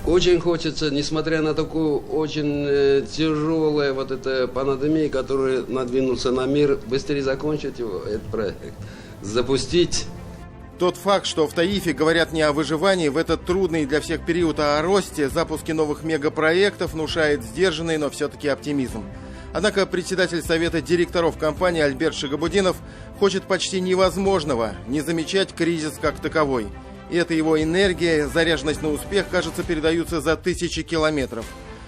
Очень хочется, несмотря на такую очень тяжелую вот эту пандемию, которая надвинулся на мир, быстрее закончить его, этот проект, запустить. Тот факт, что в Таифе говорят не о выживании в этот трудный для всех период, а о росте, запуске новых мегапроектов, внушает сдержанный, но все-таки оптимизм. Однако председатель совета директоров компании Альберт Шагабудинов хочет почти невозможного – не замечать кризис как таковой. И эта его энергия, заряженность на успех, кажется, передаются за тысячи километров.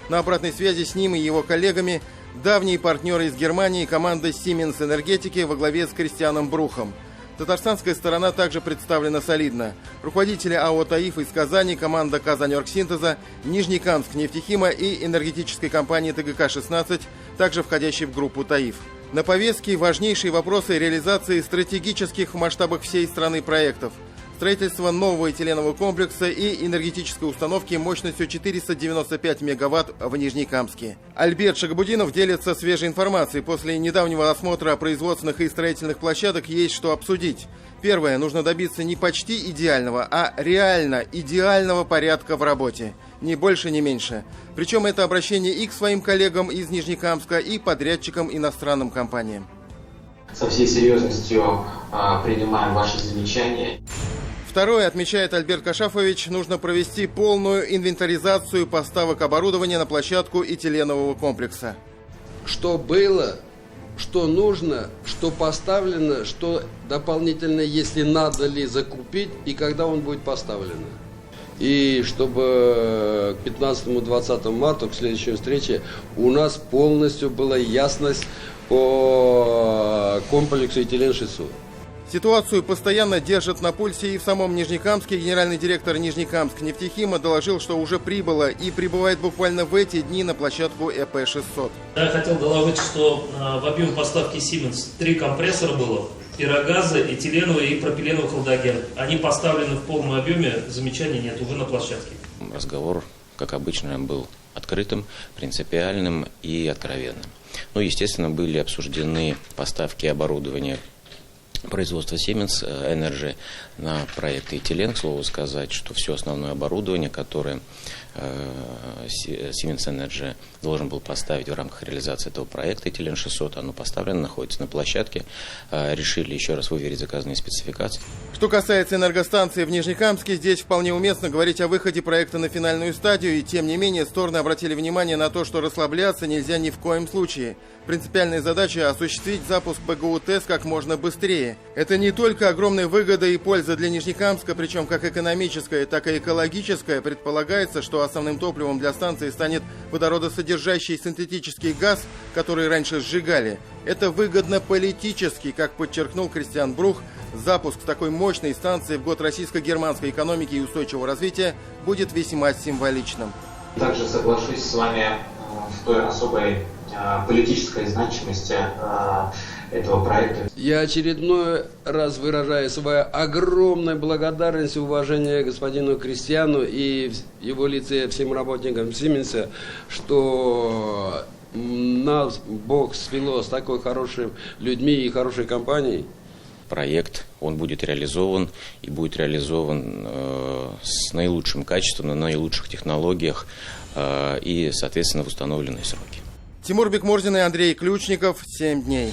На обратной связи с ним и его коллегами давние партнеры из Германии, команда Siemens Энергетики во главе с Кристианом Брухом. Татарстанская сторона также представлена солидно. Руководители АО «Таиф» из Казани, команда «Казань-Оргсинтеза», Нижнекамск нефтехима и энергетической компании ТГК-16, также входящей в группу «Таиф». На повестке важнейшие вопросы реализации стратегических в масштабах всей страны проектов. Строительство нового этиленового комплекса и энергетической установки мощностью 495 мегаватт в Нижнекамске. Альберт Шагабудинов делится свежей информацией. После недавнего осмотра производственных и строительных площадок есть что обсудить. Первое. Нужно добиться не почти идеального, а реально идеального порядка в работе. Ни больше, ни меньше. Причем это обращение и к своим коллегам из Нижнекамска, и подрядчикам иностранным компаниям. Со всей серьезностью принимаем ваши замечания. Второе, отмечает Альберт Кашафович, нужно провести полную инвентаризацию поставок оборудования на площадку этиленового комплекса. Что было, что нужно, что поставлено, что дополнительно, если надо ли, закупить и когда он будет поставлен. И чтобы к 15-20 марта, к следующей встрече, у нас полностью была ясность по комплексу Этилен-600. Ситуацию постоянно держат на пульсе и в самом Нижнекамске. Генеральный директор Нижнекамск нефтехима доложил, что уже прибыло и прибывает буквально в эти дни на площадку ЭП-600. Я хотел доложить, что в объеме поставки Siemens 3 компрессора было. Пирогазы, этиленовый и пропиленовый хладоген. Они поставлены в полном объеме, замечаний нет, уже на площадке. Разговор, как обычно, был открытым, принципиальным и откровенным. Ну, естественно, были обсуждены поставки оборудования производства Siemens Energy на проект Этилен. К слову сказать, что все основное оборудование, которое Siemens Energy должен был поставить в рамках реализации этого проекта Этилен-600, оно поставлено, находится на площадке. Решили еще раз выверить заказанные спецификации. Что касается энергостанции в Нижнекамске, здесь вполне уместно говорить о выходе проекта на финальную стадию, и тем не менее стороны обратили внимание на то, что расслабляться нельзя ни в коем случае. Принципиальная задача – осуществить запуск БГУ-ТЭС как можно быстрее. Это не только огромная выгода и польза для Нижнекамска, причем как экономическая, так и экологическая. Предполагается, что основным топливом для станции станет водородосодержащий синтетический газ, который раньше сжигали. Это выгодно политически, как подчеркнул Кристиан Брух. Запуск такой мощной станции в год российско-германской экономики и устойчивого развития будет весьма символичным. Также соглашусь с вами в той особой политической значимости этого проекта. Я очередной раз выражаю свою огромную благодарность и уважение господину Кристиану и его лице всем работникам Siemens, что нас Бог свело с такой хорошими людьми и хорошей компанией. Проект, он будет реализован и будет реализован с наилучшим качеством, на наилучших технологиях и, соответственно, в установленные сроки. Тимур Бекмурзин и Андрей Ключников. 7 дней.